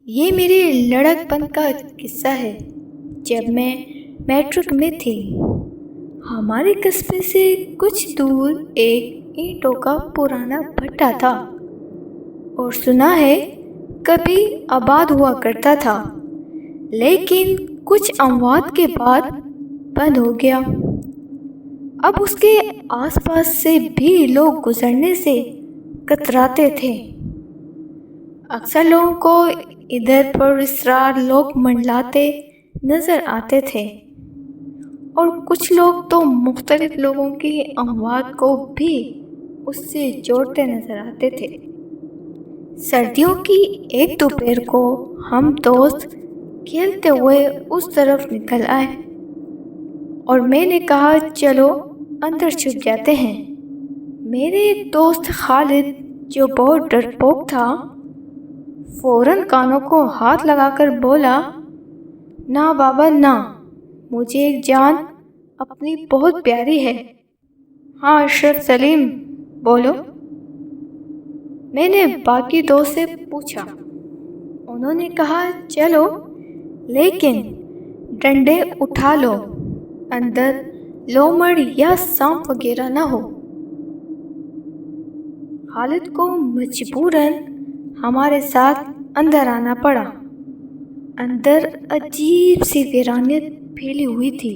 یہ میرے لڑک پن کا قصہ ہے۔ جب میں میٹرک میں تھی، ہمارے قصبے سے کچھ دور ایک اینٹوں کا پرانا بھٹا تھا اور سنا ہے کبھی آباد ہوا کرتا تھا، لیکن کچھ اموات کے بعد بند ہو گیا۔ اب اس کے آس پاس سے بھی لوگ گزرنے سے کتراتے تھے۔ اکثر لوگوں کو ادھر پر اسرار لوگ منڈلاتے نظر آتے تھے، اور کچھ لوگ تو مختلف لوگوں کی اموات کو بھی اس سے جوڑتے نظر آتے تھے۔ سردیوں کی ایک دوپہر کو ہم دوست کھیلتے ہوئے اس طرف نکل آئے اور میں نے کہا چلو اندر چھپ جاتے ہیں۔ میرے ایک دوست خالد جو بہت ڈرپوک تھا، فوراً کانوں کو ہاتھ لگا کر بولا، نہ بابا نہ، مجھے ایک جان اپنی بہت پیاری ہے۔ ہاں اشرف سلیم بولو، میں نے باقی دوست سے پوچھا۔ انہوں نے کہا چلو، لیکن ڈنڈے اٹھا لو، اندر لومڑ یا سانپ وغیرہ نہ ہو۔ خالد کو مجبوراً ہمارے ساتھ اندر آنا پڑا۔ اندر عجیب سی ویرانیت پھیلی ہوئی تھی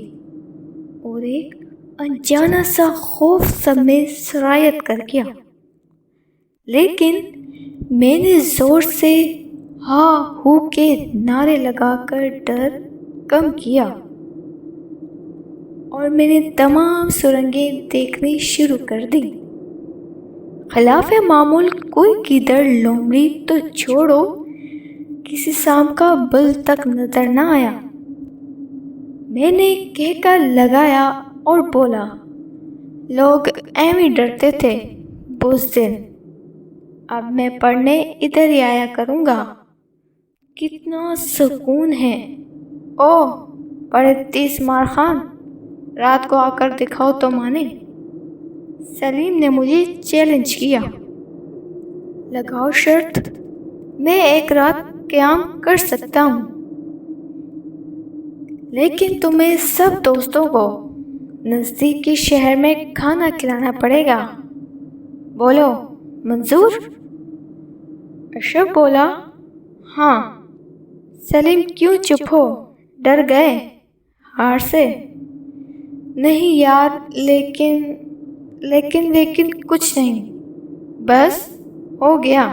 اور ایک انجانا سا خوف سب میں سرایت کر گیا، لیکن میں نے زور سے ہا ہو کے نعرے لگا کر ڈر کم کیا اور میں نے تمام سرنگیں دیکھنی شروع کر دی۔ خلاف معمول کوئی گیدڑ لومڑی تو چھوڑو، کسی سانپ کا بل تک نظر نہ آیا۔ میں نے کہکا لگایا اور بولا، لوگ ایویں ڈرتے تھے بزدل، اب میں پڑھنے ادھر ہی آیا کروں گا۔ کتنا سکون ہے۔ اوہ بڑے 30 مار خان، رات کو آ کر دکھاؤ تو مانے۔ سلیم نے مجھے چیلنج کیا۔ لگاؤ شرط، میں ایک رات قیام کر سکتا ہوں، لیکن تمہیں سب دوستوں کو نزدیک کے شہر میں کھانا کھلانا پڑے گا۔ بولو منظور؟ اشرف بولا، ہاں۔ سلیم کیوں چپ ہو، ڈر گئے ہار سے؟ نہیں یار، لیکن کچھ نہیں، بس ہو گیا۔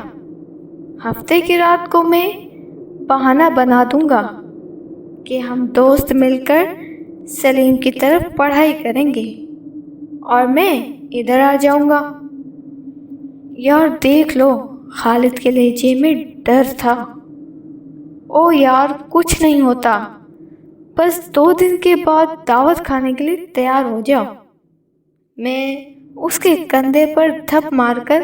ہفتے کی رات کو میں بہانہ بنا دوں گا کہ ہم دوست مل کر سلیم کی طرف پڑھائی کریں گے اور میں ادھر آ جاؤں گا۔ یار دیکھ لو، خالد کے لہجے میں ڈر تھا۔ او یار کچھ نہیں ہوتا، بس 2 دن کے بعد دعوت کھانے کے لیے تیار ہو جاؤ۔ میں اس کے کندھے پر تھپ مار کر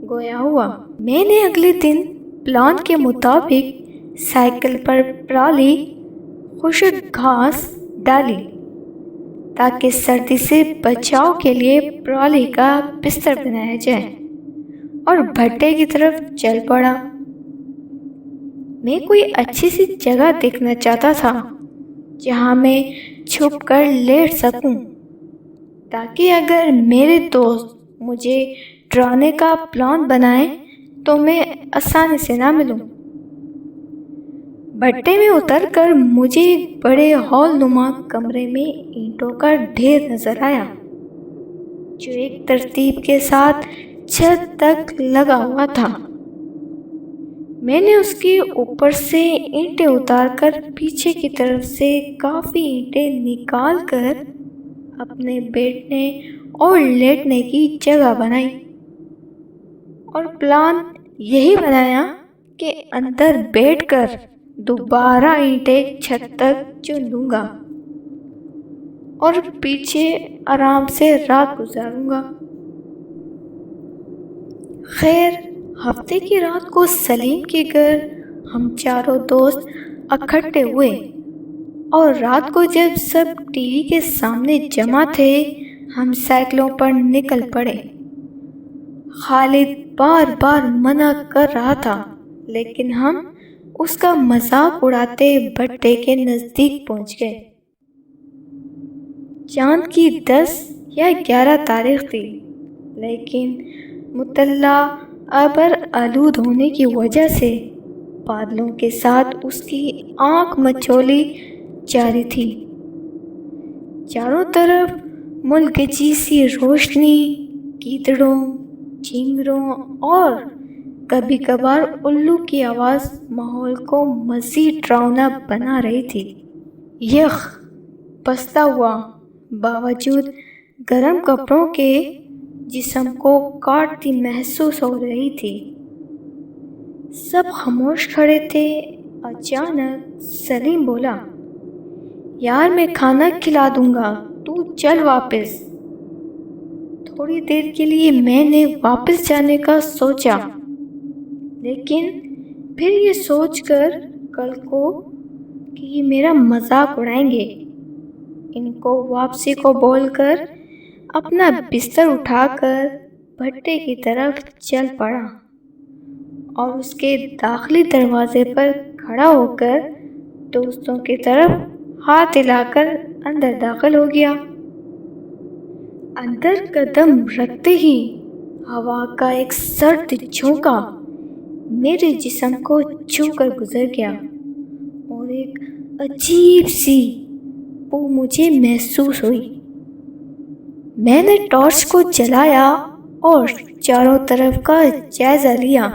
گویا ہوا۔ میں نے اگلے دن پلان کے مطابق سائیکل پر پرالی خشک گھاس ڈالی تاکہ سردی سے بچاؤ کے لیے پرالی کا بستر بنایا جائے، اور بھٹے کی طرف چل پڑا۔ میں کوئی اچھی سی جگہ دیکھنا چاہتا تھا جہاں میں چھپ کر لیٹ سکوں، تاکہ اگر میرے دوست مجھے ڈرانے کا پلان بنائیں تو میں آسانی سے نہ ملوں۔ بھٹے میں اتر کر مجھے ایک بڑے ہال نما کمرے میں اینٹوں کا ڈھیر نظر آیا جو ایک ترتیب کے ساتھ چھت تک لگا ہوا تھا۔ میں نے اس کے اوپر سے اینٹیں اتار کر پیچھے کی طرف سے کافی اینٹیں نکال کر اپنے بیٹھنے اور لیٹنے کی جگہ بنائی، اور پلان یہی بنایا کہ اندر بیٹھ کر دوبارہ اینٹیں چھت تک چن دوں گا اور پیچھے آرام سے رات گزاروں گا۔ خیر، ہفتے کی رات کو سلیم کے گھر ہم چاروں دوست اکٹھے ہوئے، اور رات کو جب سب ٹی وی کے سامنے جمع تھے، ہم سائیکلوں پر نکل پڑے۔ خالد بار بار منع کر رہا تھا، لیکن ہم اس کا مذاق اڑاتے بھٹے کے نزدیک پہنچ گئے۔ چاند کی 10 یا 11 تاریخ تھی، لیکن مطلع ابر آلود ہونے کی وجہ سے بادلوں کے ساتھ اس کی آنکھ مچولی جاری تھی۔ چاروں طرف ملگجی سی روشنی، گیدڑوں، چینگروں اور کبھی کبھار الو کی آواز ماحول کو مزید ڈراؤنا بنا رہی تھی۔ یخ پستا ہوا باوجود گرم کپڑوں کے جسم کو کاٹتی محسوس ہو رہی تھی۔ سب خاموش کھڑے تھے۔ اچانک سلیم بولا، یار میں کھانا کھلا دوں گا، تو چل واپس۔ تھوڑی دیر کے لیے میں نے واپس جانے کا سوچا، لیکن پھر یہ سوچ کر کل کو کہ یہ میرا مذاق اڑائیں گے، ان کو واپسی کو بول کر اپنا بستر اٹھا کر بھٹے کی طرف چل پڑا اور اس کے داخلی دروازے پر کھڑا ہو کر دوستوں کی طرف ہاتھ ہلا کر اندر داخل ہو گیا۔ اندر قدم رکھتے ہی ہوا کا ایک سرد جھونکا میرے جسم کو چھو کر گزر گیا اور ایک عجیب سی بو مجھے محسوس ہوئی۔ میں نے ٹارچ کو جلایا اور چاروں طرف کا جائزہ لیا۔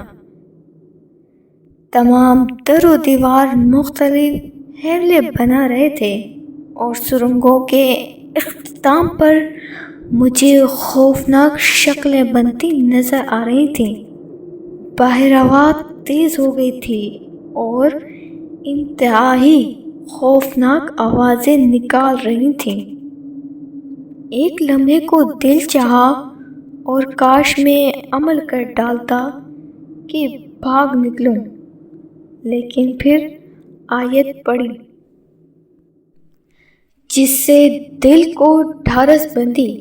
تمام در و دیوار مختلف حیرے بنا رہے تھے اور سرنگوں کے اختتام پر مجھے خوفناک شکلیں بنتی نظر آ رہی تھیں۔ باہر ہوا تیز ہو گئی تھی اور انتہائی خوفناک آوازیں نکال رہی تھیں۔ ایک لمحے کو دل چاہا اور کاش میں عمل کر ڈالتا کہ بھاگ نکلوں، لیکن پھر آیت پڑھی جس سے دل کو ڈھارس بندھی۔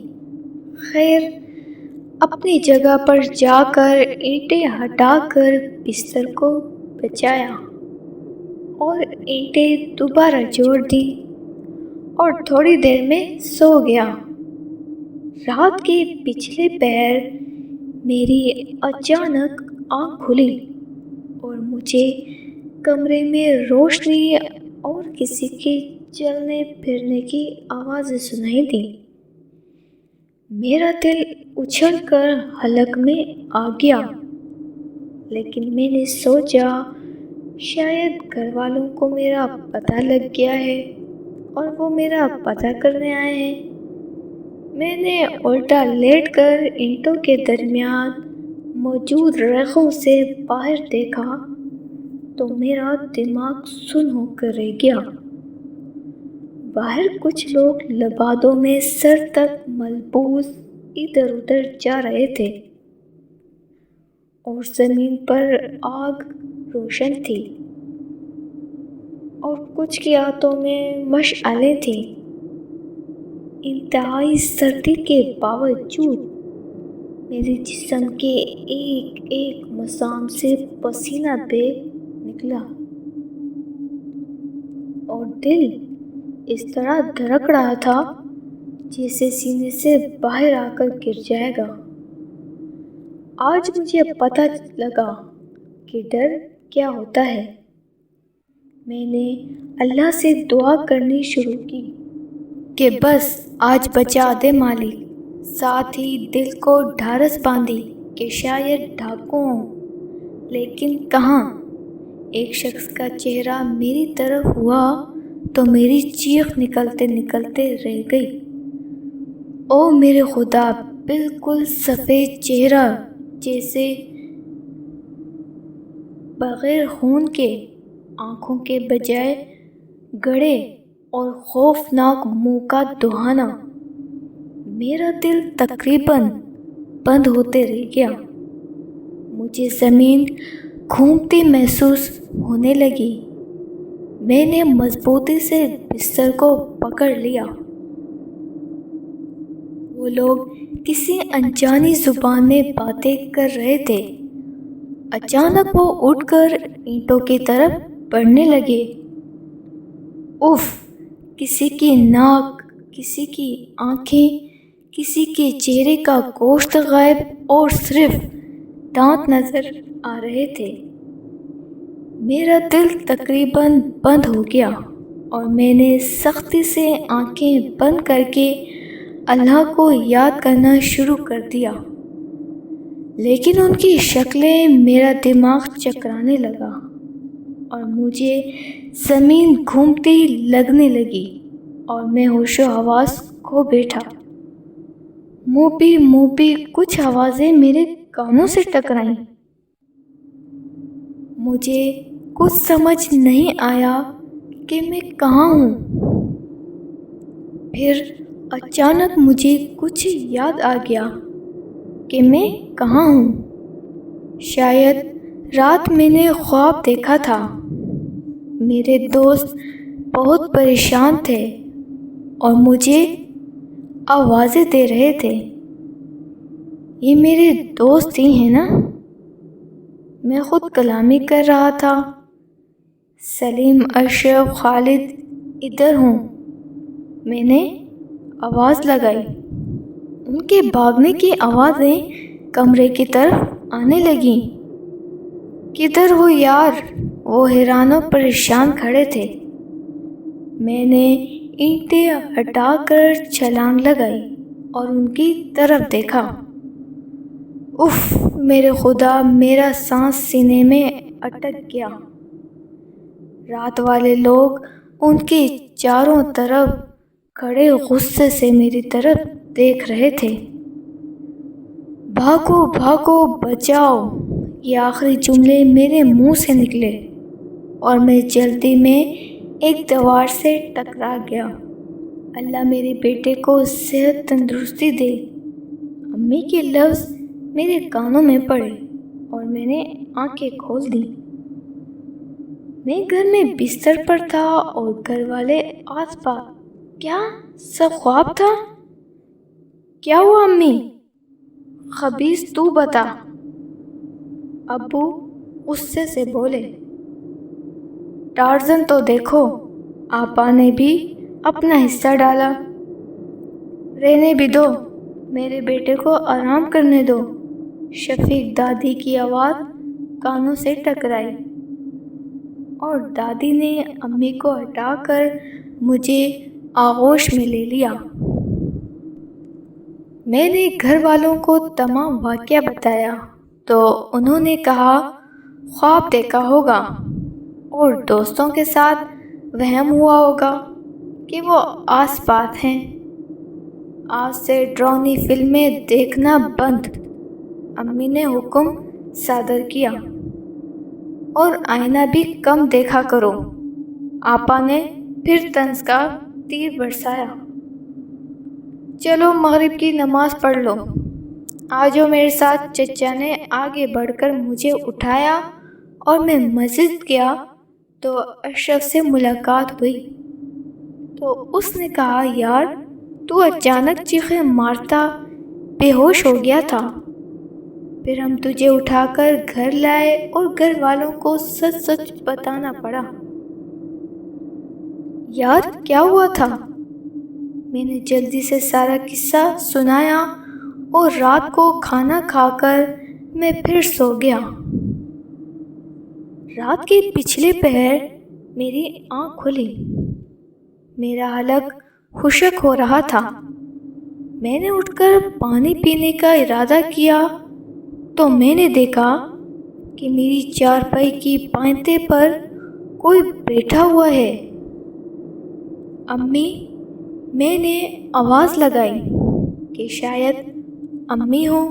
خیر، اپنی جگہ پر جا کر اینٹیں ہٹا کر بستر کو بچایا اور اینٹیں دوبارہ جوڑ دی اور تھوڑی دیر میں سو گیا۔ رات کے پچھلے پہر میری اچانک آنکھ کھلی اور مجھے کمرے میں روشنی اور کسی کے چلنے پھرنے کی آوازیں سنائی دیں۔ میرا دل اچھل کر حلق میں آ گیا، لیکن میں نے سوچا شاید گھر والوں کو میرا پتہ لگ گیا ہے اور وہ میرا پتہ کرنے آئے ہیں۔ میں نے الٹا لیٹ کر اینٹوں کے درمیان موجود ریخوں سے باہر دیکھا تو میرا دماغ سن ہو کر رہ گیا۔ باہر کچھ لوگ لبادوں میں سر تک ملبوس ادھر ادھر جا رہے تھے اور زمین پر آگ روشن تھی اور کچھ کے ہاتھوں میں مشعلیں تھیں۔ انتہائی سردی کے باوجود میرے جسم کے ایک ایک مسام سے پسینہ بہہ نکلا اور دل اس طرح دھڑک رہا تھا جیسے سینے سے باہر آ کر گر جائے گا۔ آج مجھے پتہ لگا کہ ڈر کیا ہوتا ہے۔ میں نے اللہ سے دعا کرنی شروع کی کہ بس آج بچا دے مالک، ساتھ ہی دل کو ڈھارس باندھی کہ شاید ڈاکو ہوں، لیکن کہاں۔ ایک شخص کا چہرہ میری طرف ہوا تو میری چیخ نکلتے نکلتے رہ گئی۔ او میرے خدا، بالکل سفید چہرہ جیسے بغیر خون کے، آنکھوں کے بجائے گڑھے اور خوفناک منہ کا دہانہ۔ میرا دل تقریباً بند ہوتے رہ گیا۔ مجھے زمین گھومتی محسوس ہونے لگی۔ میں نے مضبوطی سے بستر کو پکڑ لیا۔ وہ لوگ کسی انجانی زبان میں باتیں کر رہے تھے۔ اچانک وہ اٹھ کر اینٹوں کی طرف بڑھنے لگے۔ اف! کسی کی ناک، کسی کی آنکھیں، کسی کے چہرے کا گوشت غائب اور صرف دانت نظر آ رہے تھے۔ میرا دل تقریباً بند ہو گیا اور میں نے سختی سے آنکھیں بند کر کے اللہ کو یاد کرنا شروع کر دیا، لیکن ان کی شکلیں میرا دماغ چکرانے لگا اور مجھے زمین گھومتی لگنے لگی اور میں ہوش و حواس کھو بیٹھا۔ منہ بھی کچھ آوازیں میرے کانوں سے ٹکرائیں۔ مجھے کچھ سمجھ نہیں آیا کہ میں کہاں ہوں۔ پھر اچانک مجھے کچھ یاد آ گیا کہ میں کہاں ہوں۔ شاید رات میں نے خواب دیکھا تھا۔ میرے دوست بہت پریشان تھے اور مجھے آوازیں دے رہے تھے۔ یہ میرے دوست ہی ہیں نا؟ میں خود کلامی کر رہا تھا۔ سلیم، اشرف، خالد ادھر ہوں، میں نے آواز لگائی۔ ان کے بھاگنے کی آوازیں کمرے کی طرف آنے لگیں۔ کدھر ہو یار؟ وہ حیران و پریشان کھڑے تھے۔ میں نے اینٹیں ہٹا کر چھلانگ لگائی اور ان کی طرف دیکھا۔ اف میرے خدا! میرا سانس سینے میں اٹک گیا۔ رات والے لوگ ان کے چاروں طرف کھڑے غصے سے میری طرف دیکھ رہے تھے۔ بھاگو بھاگو، بچاؤ! یہ آخری جملے میرے منہ سے نکلے اور میں جلدی میں ایک دیوار سے ٹکرا گیا۔ اللہ میرے بیٹے کو صحت تندرستی دے۔ امی کے لفظ میرے کانوں میں پڑے اور میں نے آنکھیں کھول دیں۔ میں گھر میں بستر پر تھا اور گھر والے آس پاس۔ کیا سب خواب تھا؟ کیا ہوا امی؟ خبیث تو بتا! ابو غصے سے بولے۔ ٹارزن تو دیکھو! آپا نے بھی اپنا حصہ ڈالا۔ رہنے بھی دو، میرے بیٹے کو آرام کرنے دو۔ شفیق دادی کی آواز کانوں سے ٹکرائی اور دادی نے امی کو ہٹا کر مجھے آغوش میں لے لیا۔ میں نے گھر والوں کو تمام واقعہ بتایا تو انہوں نے کہا خواب دیکھا ہوگا اور دوستوں کے ساتھ وہم ہوا ہوگا کہ وہ آس پاس ہیں۔ آج سے ڈراؤنی فلمیں دیکھنا بند، امی نے حکم صادر کیا، اور آئینہ بھی کم دیکھا کرو۔ آپا نے پھر طنز کا تیر برسایا۔ چلو مغرب کی نماز پڑھ لو، آجو میرے ساتھ۔ چچا نے آگے بڑھ کر مجھے اٹھایا اور میں مسجد گیا تو اشرف سے ملاقات ہوئی تو اس نے کہا یار تو اچانک چیخیں مارتا بے ہوش ہو گیا تھا۔ پھر ہم تجھے اٹھا کر گھر لائے اور گھر والوں کو سچ سچ بتانا پڑا۔ یار کیا ہوا تھا؟ میں نے جلدی سے سارا قصہ سنایا اور رات کو کھانا کھا کر میں پھر سو گیا۔ رات کے پچھلے پہر میری آنکھ کھلی۔ میرا حلق خشک ہو رہا تھا۔ میں نے اٹھ کر پانی پینے کا ارادہ کیا تو میں نے دیکھا کہ میری چارپائی کی پائنتے پر کوئی بیٹھا ہوا ہے۔ امی! میں نے آواز لگائی کہ شاید امی ہو،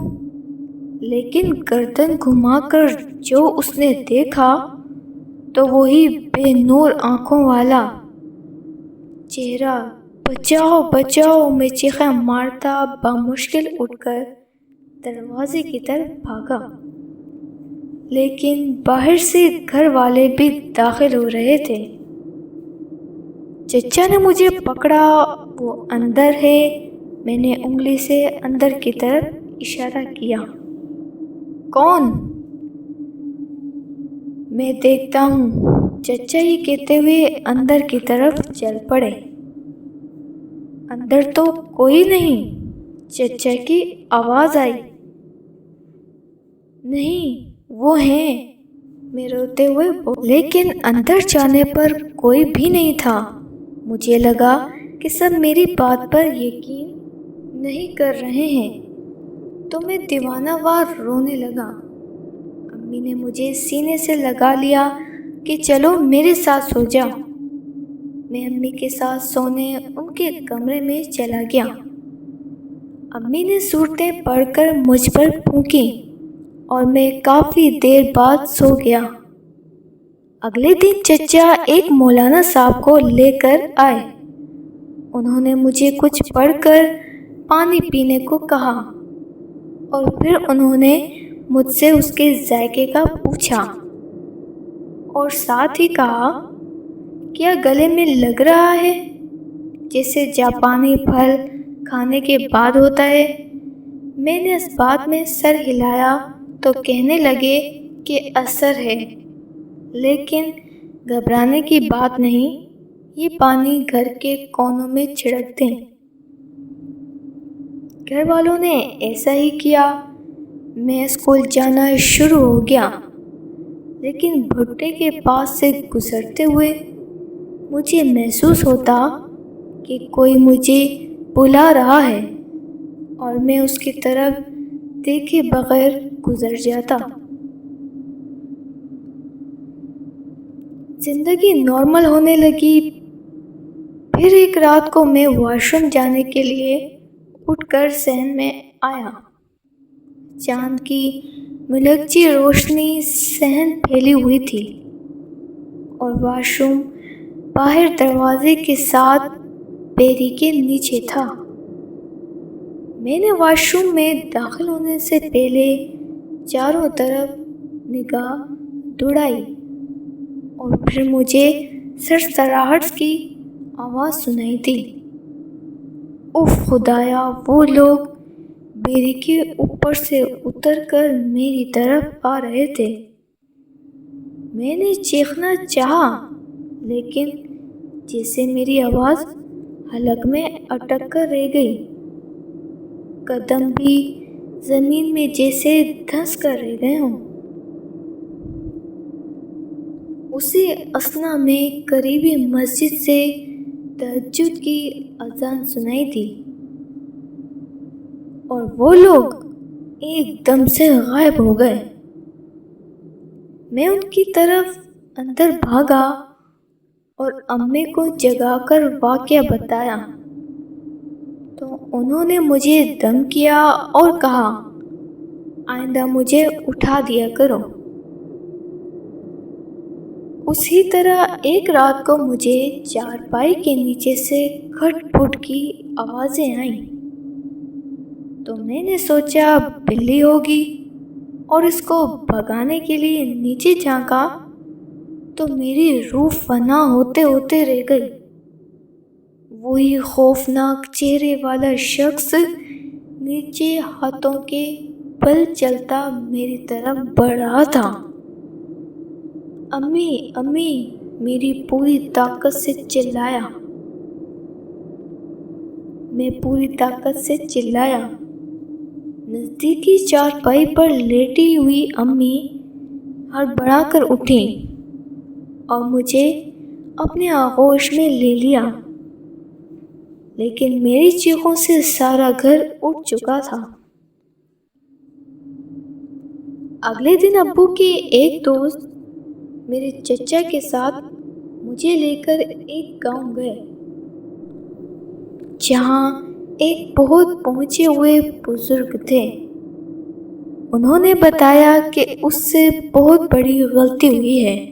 لیکن گردن گھما کر جو اس نے دیکھا تو وہی بے نور آنکھوں والا چہرہ۔ بچاؤ بچاؤ! میں چیخیں مارتا بامشکل اٹھ کر دروازے کی طرف بھاگا، لیکن باہر سے گھر والے بھی داخل ہو رہے تھے۔ چچا نے مجھے پکڑا، وہ اندر ہے۔ میں نے انگلی سے اندر کی طرف اشارہ کیا۔ کون؟ میں دیکھتا ہوں، چچا یہ کہتے ہوئے اندر کی طرف چل پڑے۔ اندر تو کوئی نہیں، چچا کی آواز آئی۔ نہیں، وہ ہیں، میں روتے ہوئے بولی۔ لیکن اندر جانے پر کوئی بھی نہیں تھا۔ مجھے لگا کہ سب میری بات پر یقین نہیں کر رہے ہیں، تو میں دیوانہ وار رونے لگا۔ امی نے مجھے سینے سے لگا لیا کہ چلو میرے ساتھ سو جا۔ میں امی کے ساتھ سونے ان کے کمرے میں چلا گیا۔ امی نے صورتیں پڑھ کر مجھ پر پھونکی اور میں کافی دیر بعد سو گیا۔ اگلے دن چچا ایک مولانا صاحب کو لے کر آئے۔ انہوں نے مجھے کچھ پڑھ کر پانی پینے کو کہا اور پھر انہوں نے مجھ سے اس کے ذائقے کا پوچھا اور ساتھ ہی کہا، کیا گلے میں لگ رہا ہے جیسے جاپانی پھل کھانے کے بعد ہوتا ہے؟ میں نے اس بات میں سر ہلایا تو کہنے لگے کہ اثر ہے، لیکن گھبرانے کی بات نہیں، یہ پانی گھر کے کونوں میں چھڑک دیں۔ گھر والوں نے ایسا ہی کیا۔ میں اسکول جانا شروع ہو گیا، لیکن بھٹے کے پاس سے گزرتے ہوئے مجھے محسوس ہوتا کہ کوئی مجھے بلا رہا ہے اور میں اس کی طرف دیکھے بغیر گزر جاتا۔ زندگی نارمل ہونے لگی۔ پھر ایک رات کو میں واش روم جانے کے لیے اٹھ کر صحن میں آیا۔ چاند کی ملکچی روشنی صحن پھیلی ہوئی تھی اور واش روم باہر دروازے کے ساتھ بیری کے نیچے تھا۔ میں نے واش روم میں داخل ہونے سے پہلے چاروں طرف نگاہ دوڑائی اور پھر مجھے سرسراہٹ کی آواز سنائی دی۔ اف خدایا، وہ لوگ بیری کے اوپر سے اتر کر میری طرف آ رہے تھے۔ میں نے چیخنا چاہا، لیکن جیسے میری آواز حلق میں اٹک کر رہ گئی۔ قدم بھی زمین میں جیسے دھنس کر رہ گئے ہوں۔ اسی اثنا میں قریبی مسجد سے تہجد کی اذان سنائی دی اور وہ لوگ ایک دم سے غائب ہو گئے۔ میں ان کی طرف اندر بھاگا اور امی کو جگا کر واقعہ بتایا تو انہوں نے مجھے دم کیا اور کہا، آئندہ مجھے اٹھا دیا کرو۔ اسی طرح ایک رات کو مجھے چارپائی کے نیچے سے کھٹ پھٹ کی آوازیں آئیں تو میں نے سوچا بلی ہوگی اور اس کو بھگانے کے لیے نیچے جھانکا تو میری روح فنا ہوتے ہوتے رہ گئی۔ وہی خوفناک چہرے والا شخص نیچے ہاتھوں کے بل چلتا میری طرف بڑھ رہا تھا۔ امی امی، میری پوری طاقت سے چلایا۔ میں پوری طاقت سے چلایا۔ نزدیکی چارپائی پر لیٹی ہوئی امی ہڑبڑا کر اٹھیں اور مجھے اپنے آغوش میں لے لیا، لیکن میری چیخوں سے سارا گھر اٹھ چکا تھا۔ اگلے دن ابو کے ایک دوست میرے چچا کے ساتھ مجھے لے کر ایک گاؤں گئے، جہاں ایک بہت پہنچے ہوئے بزرگ تھے۔ انہوں نے بتایا کہ اس سے بہت بڑی غلطی ہوئی ہے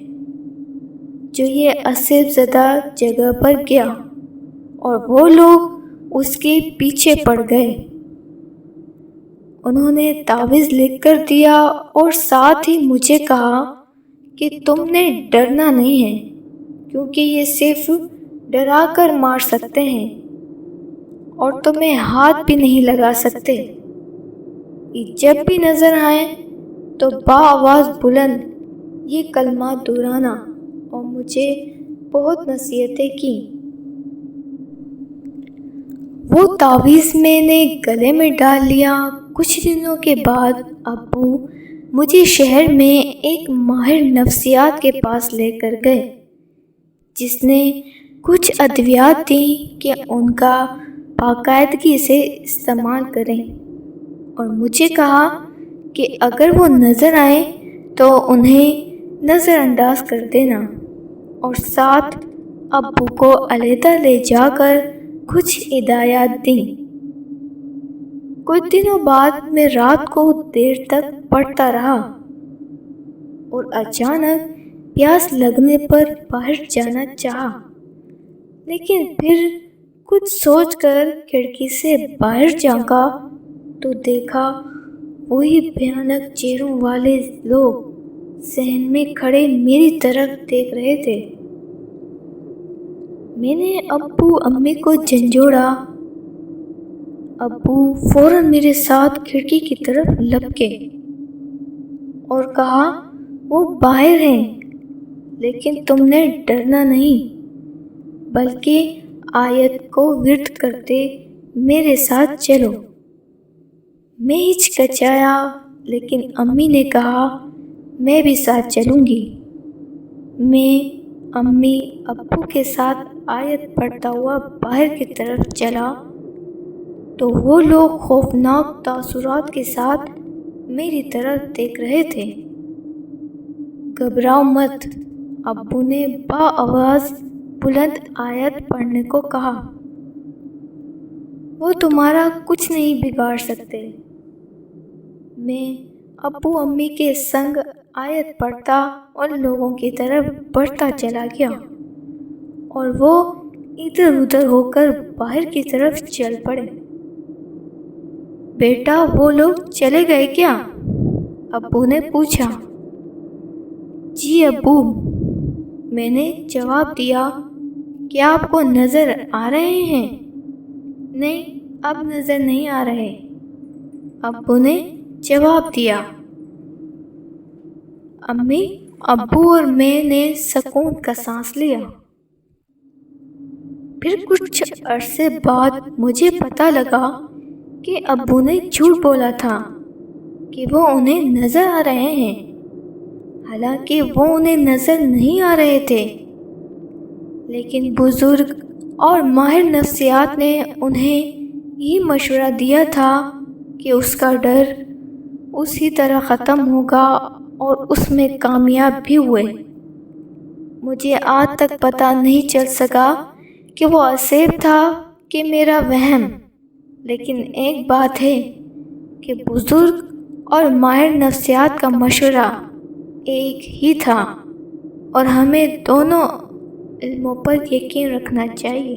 جو یہ اسیب زدہ جگہ پر گیا اور وہ لوگ اس کے پیچھے پڑ گئے۔ انہوں نے تعویذ لکھ کر دیا اور ساتھ ہی مجھے کہا کہ تم نے ڈرنا نہیں ہے، کیونکہ یہ صرف ڈرا کر مار سکتے ہیں اور تمہیں ہاتھ بھی نہیں لگا سکتے۔ جب بھی نظر آئیں تو بآواز بلند یہ کلمات دہرانا اور مجھ مجھے بہت نصیحتیں کی۔ وہ تعویذ میں نے گلے میں ڈال لیا۔ کچھ دنوں کے بعد ابو مجھے شہر میں ایک ماہر نفسیات کے پاس لے کر گئے، جس نے کچھ ادویات دیں کہ ان کا باقاعدگی سے استعمال کریں، اور مجھے کہا کہ اگر وہ نظر آئیں تو انہیں نظر انداز کر دینا، اور ساتھ ابو کو علیحدہ لے جا کر کچھ ہدایات دیں۔ کچھ دنوں بعد میں رات کو دیر تک پڑھتا رہا، اور اچانک پیاس لگنے پر باہر جانا چاہا، لیکن پھر کچھ سوچ کر کھڑکی سے باہر جھانکا تو دیکھا وہی بھیانک چہروں والے لوگ صحن میں کھڑے میری طرف دیکھ رہے تھے۔ میں نے ابو امی کو جھنجھوڑا۔ ابو فوراً میرے ساتھ کھڑکی کی طرف لپکے اور کہا، وہ باہر ہیں، لیکن تم نے ڈرنا نہیں، بلکہ آیت کو ورد کرتے میرے ساتھ چلو۔ میں ہچکچایا، لیکن امی نے کہا، میں بھی ساتھ چلوں گی۔ میں، امی، ابو کے ساتھ آیت پڑھتا ہوا باہر کی طرف چلا تو وہ لوگ خوفناک تاثرات کے ساتھ میری طرف دیکھ رہے تھے۔ گھبراؤ مت، ابو نے بآواز بلند آیت پڑھنے کو کہا، وہ تمہارا کچھ نہیں بگاڑ سکتے۔ میں ابو امی کے سنگ آیت پڑھتا اور لوگوں کی طرف بڑھتا چلا گیا، اور وہ ادھر ادھر ہو کر باہر کی طرف چل پڑے۔ بیٹا، وہ لوگ چلے گئے کیا؟ ابو نے پوچھا۔ جی ابو، میں نے جواب دیا۔ کیا آپ کو نظر آ رہے ہیں؟ نہیں، اب نظر نہیں آ رہے، ابو نے جواب دیا۔ امی، ابو اور میں نے سکون کا سانس لیا۔ پھر کچھ عرصے بعد مجھے پتہ لگا کہ ابو نے جھوٹ بولا تھا کہ وہ انہیں نظر آ رہے ہیں، حالانکہ وہ انہیں نظر نہیں آ رہے تھے، لیکن بزرگ اور ماہر نفسیات نے انہیں یہ مشورہ دیا تھا کہ اس کا ڈر اسی طرح ختم ہوگا، اور اس میں کامیاب بھی ہوئے۔ مجھے آج تک پتہ نہیں چل سکا کہ وہ عصیب تھا کہ میرا وہم، لیکن ایک بات ہے کہ بزرگ اور ماہر نفسیات کا مشورہ ایک ہی تھا، اور ہمیں دونوں علموں پر یقین رکھنا چاہیے۔